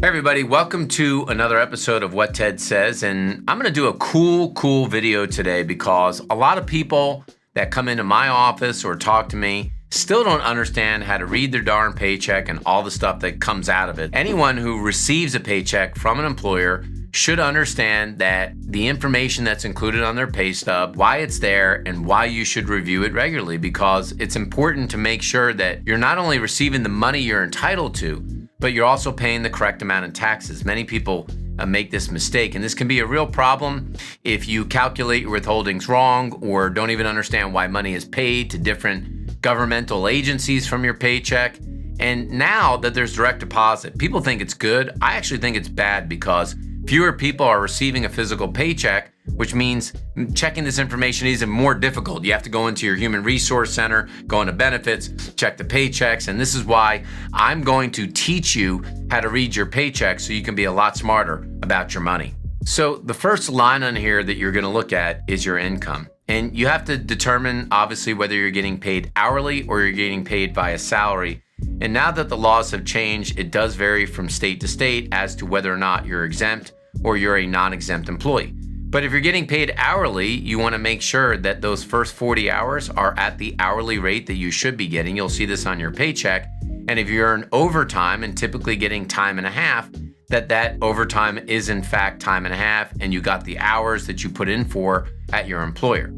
Hey everybody, welcome to another episode of What Ted Says, and I'm going to do a cool video today because a lot of people that come into my office or talk to me still don't understand how to read their darn paycheck and all the stuff that comes out of it. Anyone who receives a paycheck from an employer should understand that the information that's included on their pay stub, why it's there, and why you should review it regularly, because it's important to make sure that you're not only receiving the money you're entitled to, but you're also paying the correct amount in taxes. Many people make this mistake, and this can be a real problem if you calculate your withholdings wrong or don't even understand why money is paid to different governmental agencies from your paycheck. And now that there's direct deposit, people think it's good. I actually think it's bad because fewer people are receiving a physical paycheck, which means checking this information is even more difficult. You have to go into your human resource center, go into benefits, check the paychecks, and this is why I'm going to teach you how to read your paycheck so you can be a lot smarter about your money. So the first line on here that you're gonna look at is your income. And you have to determine, obviously, whether you're getting paid hourly or you're getting paid via salary. And now that the laws have changed, it does vary from state to state as to whether or not you're exempt or you're a non-exempt employee. But if you're getting paid hourly, you want to make sure that those first 40 hours are at the hourly rate that you should be getting. You'll see this on your paycheck. And if you earn overtime and typically getting time and a half, that overtime is in fact time and a half, and you got the hours that you put in for at your employer.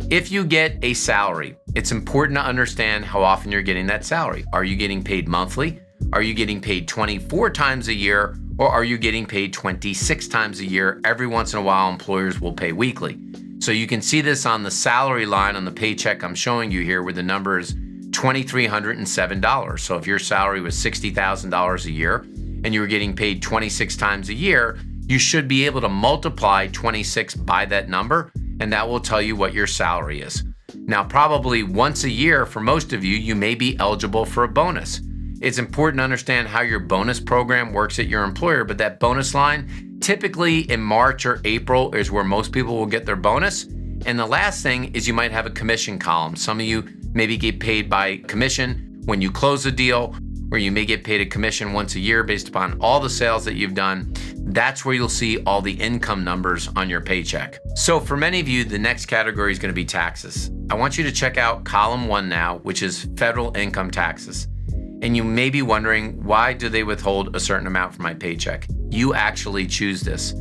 If you get a salary, it's important to understand how often you're getting that salary. Are you getting paid monthly? Are you getting paid 24 times a year? Or are you getting paid 26 times a year? Every once in a while, employers will pay weekly. So you can see this on the salary line on the paycheck I'm showing you here, where the number is $2,307. So if your salary was $60,000 a year and you were getting paid 26 times a year, you should be able to multiply 26 by that number, and that will tell you what your salary is. Now, probably once a year for most of you, you may be eligible for a bonus. It's important to understand how your bonus program works at your employer, but that bonus line, typically in March or April, is where most people will get their bonus. And the last thing is you might have a commission column. Some of you maybe get paid by commission when you close a deal, or you may get paid a commission once a year based upon all the sales that you've done. That's where you'll see all the income numbers on your paycheck. So for many of you, the next category is going to be taxes. I want you to check out column 1 now, which is federal income taxes. And you may be wondering, why do they withhold a certain amount from my paycheck? You actually choose this.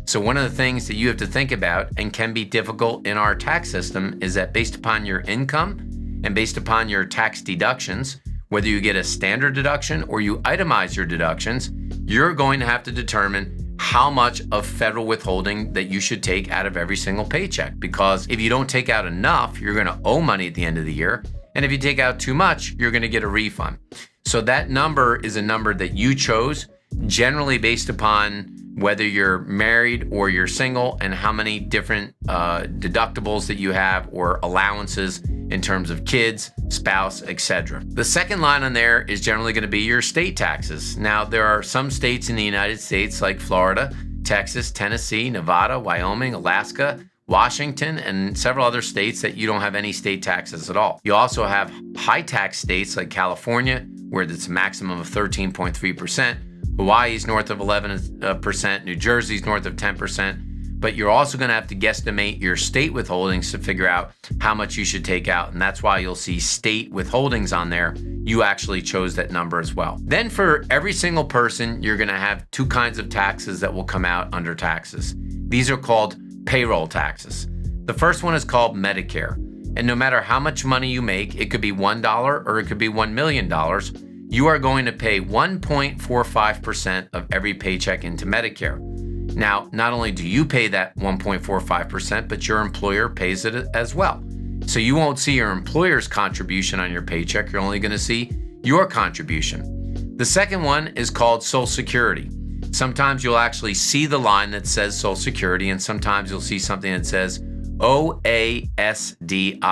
So one of the things that you have to think about, and can be difficult in our tax system, is that based upon your income and based upon your tax deductions, whether you get a standard deduction or you itemize your deductions, you're going to have to determine how much of federal withholding that you should take out of every single paycheck. Because if you don't take out enough, you're going to owe money at the end of the year. And if you take out too much, you're going to get a refund. So that number is a number that you chose, generally based upon whether you're married or you're single and how many different deductibles that you have or allowances in terms of kids, spouse, etc. The second line on there is generally going to be your state taxes. Now, there are some states in the United States like Florida, Texas, Tennessee, Nevada, Wyoming, Alaska, Washington, and several other states that you don't have any state taxes at all. You also have high tax states like California, where it's a maximum of 13.3%. Hawaii's north of 11%, New Jersey's north of 10%. But you're also going to have to guesstimate your state withholdings to figure out how much you should take out. And that's why you'll see state withholdings on there. You actually chose that number as well. Then for every single person, you're going to have 2 kinds of taxes that will come out under taxes. These are called payroll taxes. The first one is called Medicare. And no matter how much money you make, it could be $1 or it could be $1 million, you are going to pay 1.45% of every paycheck into Medicare. Now, not only do you pay that 1.45%, but your employer pays it as well. So you won't see your employer's contribution on your paycheck. You're only going to see your contribution. The second one is called Social Security. Sometimes you'll actually see the line that says Social Security, and sometimes you'll see something that says OASDI.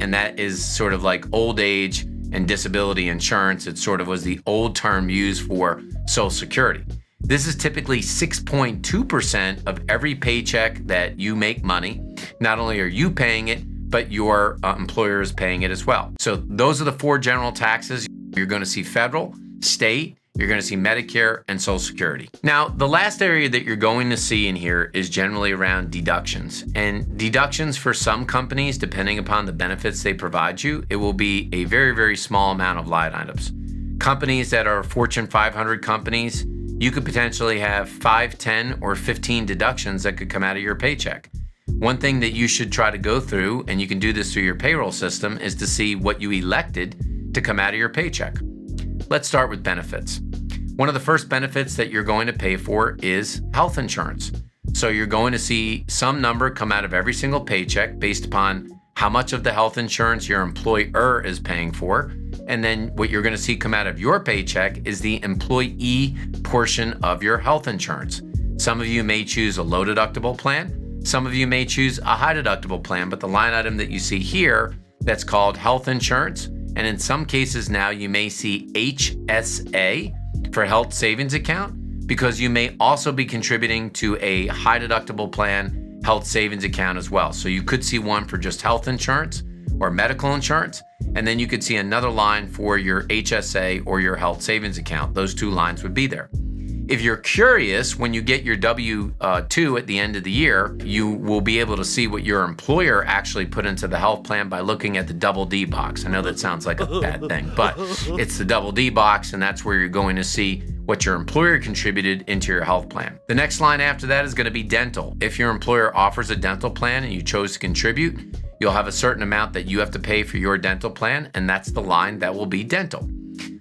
And that is sort of like old age and disability insurance. It sort of was the old term used for Social Security. This is typically 6.2% of every paycheck that you make money. Not only are you paying it, but your employer is paying it as well. So those are the 4 general taxes. You're going to see federal, state, You're going to see Medicare and Social Security. Now, the last area that you're going to see in here is generally around deductions. And deductions for some companies, depending upon the benefits they provide you, it will be a very, very small amount of line items. Companies that are Fortune 500 companies, you could potentially have 5, 10, or 15 deductions that could come out of your paycheck. One thing that you should try to go through, and you can do this through your payroll system, is to see what you elected to come out of your paycheck. Let's start with benefits. One of the first benefits that you're going to pay for is health insurance. So you're going to see some number come out of every single paycheck based upon how much of the health insurance your employer is paying for. And then what you're going to see come out of your paycheck is the employee portion of your health insurance. Some of you may choose a low deductible plan. Some of you may choose a high deductible plan, but the line item that you see here that's called health insurance, and in some cases now you may see HSA for health savings account, because you may also be contributing to a high deductible plan health savings account as well. So you could see one for just health insurance or medical insurance, and then you could see another line for your HSA or your health savings account. Those two lines would be there. If you're curious, when you get your W-2 at the end of the year, you will be able to see what your employer actually put into the health plan by looking at the double D box. I know that sounds like a bad thing, but it's the double D box, and that's where you're going to see what your employer contributed into your health plan. The next line after that is going to be dental. If your employer offers a dental plan and you chose to contribute, you'll have a certain amount that you have to pay for your dental plan, and that's the line that will be dental.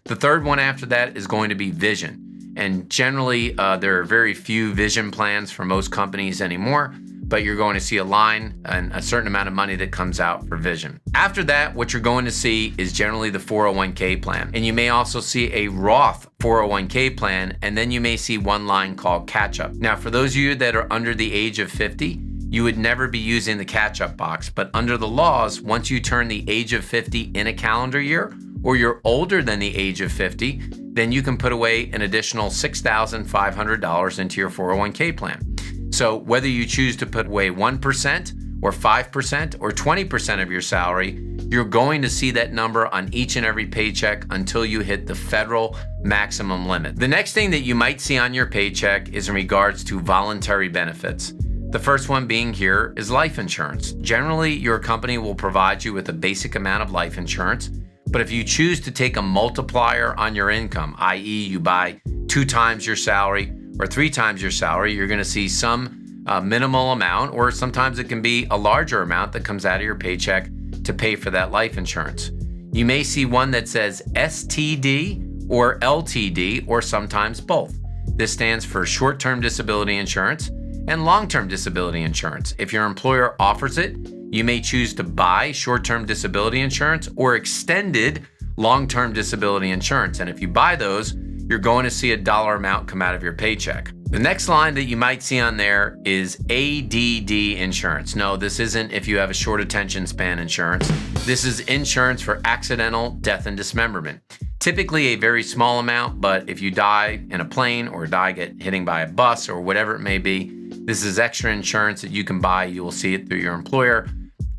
The third one after that is going to be vision. And generally, there are very few vision plans for most companies anymore, but you're going to see a line and a certain amount of money that comes out for vision. After that, what you're going to see is generally the 401k plan. And you may also see a Roth 401k plan, and then you may see one line called catch-up. Now, for those of you that are under the age of 50, you would never be using the catch-up box, but under the laws, once you turn the age of 50 in a calendar year, or you're older than the age of 50, then you can put away an additional $6,500 into your 401k plan. So whether you choose to put away 1% or 5% or 20% of your salary, you're going to see that number on each and every paycheck until you hit the federal maximum limit. The next thing that you might see on your paycheck is in regards to voluntary benefits. The first one being here is life insurance. Generally, your company will provide you with a basic amount of life insurance. But if you choose to take a multiplier on your income, i.e. you buy 2 times your salary or 3 times your salary, you're going to see some minimal amount, or sometimes it can be a larger amount that comes out of your paycheck to pay for that life insurance. You may see one that says STD or LTD, or sometimes both. This stands for short-term disability insurance and long-term disability insurance. If your employer offers it, you may choose to buy short-term disability insurance or extended long-term disability insurance. And if you buy those, you're going to see a dollar amount come out of your paycheck. The next line that you might see on there is ADD insurance. No, this isn't if you have a short attention span insurance. This is insurance for accidental death and dismemberment. Typically a very small amount, but if you die in a plane or get hitting by a bus or whatever it may be, this is extra insurance that you can buy. You will see it through your employer.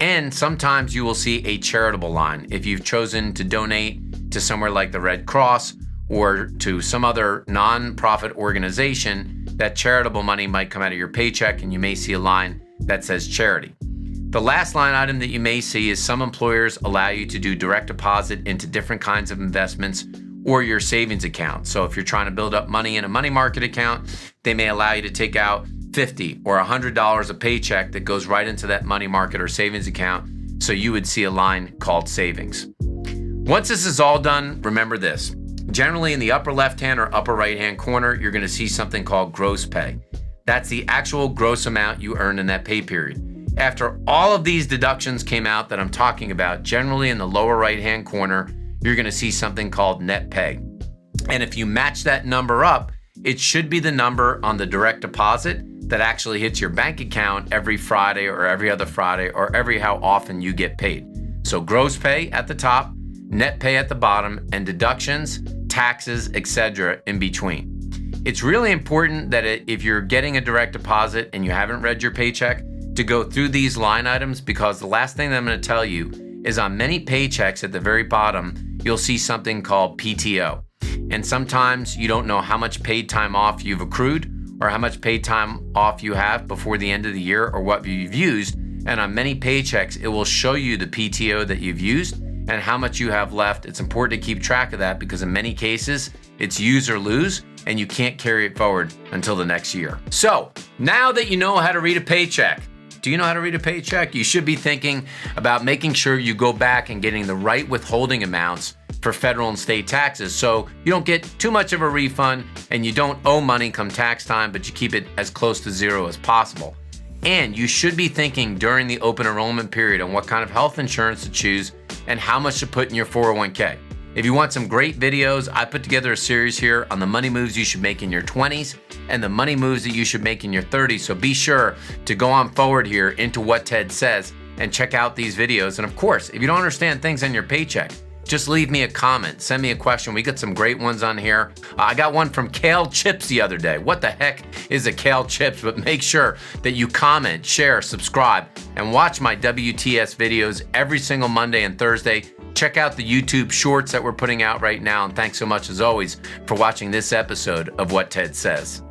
And sometimes you will see a charitable line. If you've chosen to donate to somewhere like the Red Cross or to some other nonprofit organization, that charitable money might come out of your paycheck, and you may see a line that says charity. The last line item that you may see is some employers allow you to do direct deposit into different kinds of investments or your savings account. So if you're trying to build up money in a money market account, they may allow you to take out $50 or $100 a paycheck that goes right into that money market or savings account. So you would see a line called savings. Once this is all done, remember this. Generally in the upper left-hand or upper right-hand corner, you're going to see something called gross pay. That's the actual gross amount you earned in that pay period. After all of these deductions came out that I'm talking about, generally in the lower right-hand corner, you're going to see something called net pay. And if you match that number up, it should be the number on the direct deposit that actually hits your bank account every Friday or every other Friday or every how often you get paid. So gross pay at the top, net pay at the bottom, and deductions, taxes, etc. in between. It's really important that if you're getting a direct deposit and you haven't read your paycheck, to go through these line items, because the last thing that I'm going to tell you is on many paychecks at the very bottom, you'll see something called PTO. And sometimes you don't know how much paid time off you've accrued or how much paid time off you have before the end of the year or what you've used. And on many paychecks, it will show you the PTO that you've used and how much you have left. It's important to keep track of that because in many cases, it's use or lose, and you can't carry it forward until the next year. So now that you know how to read a paycheck, do you know how to read a paycheck? You should be thinking about making sure you go back and getting the right withholding amounts for federal and state taxes so you don't get too much of a refund and you don't owe money come tax time, but you keep it as close to zero as possible. And you should be thinking during the open enrollment period on what kind of health insurance to choose and how much to put in your 401k. If you want some great videos, I put together a series here on the money moves you should make in your 20s and the money moves that you should make in your 30s. So be sure to go on forward here into What Ted Says and check out these videos. And of course, if you don't understand things on your paycheck, just leave me a comment, send me a question. We got some great ones on here. I got one from Kale Chips the other day. What the heck is a Kale Chips? But make sure that you comment, share, subscribe, and watch my WTS videos every single Monday and Thursday. Check out the YouTube shorts that we're putting out right now. And thanks so much, as always, for watching this episode of What Ted Says.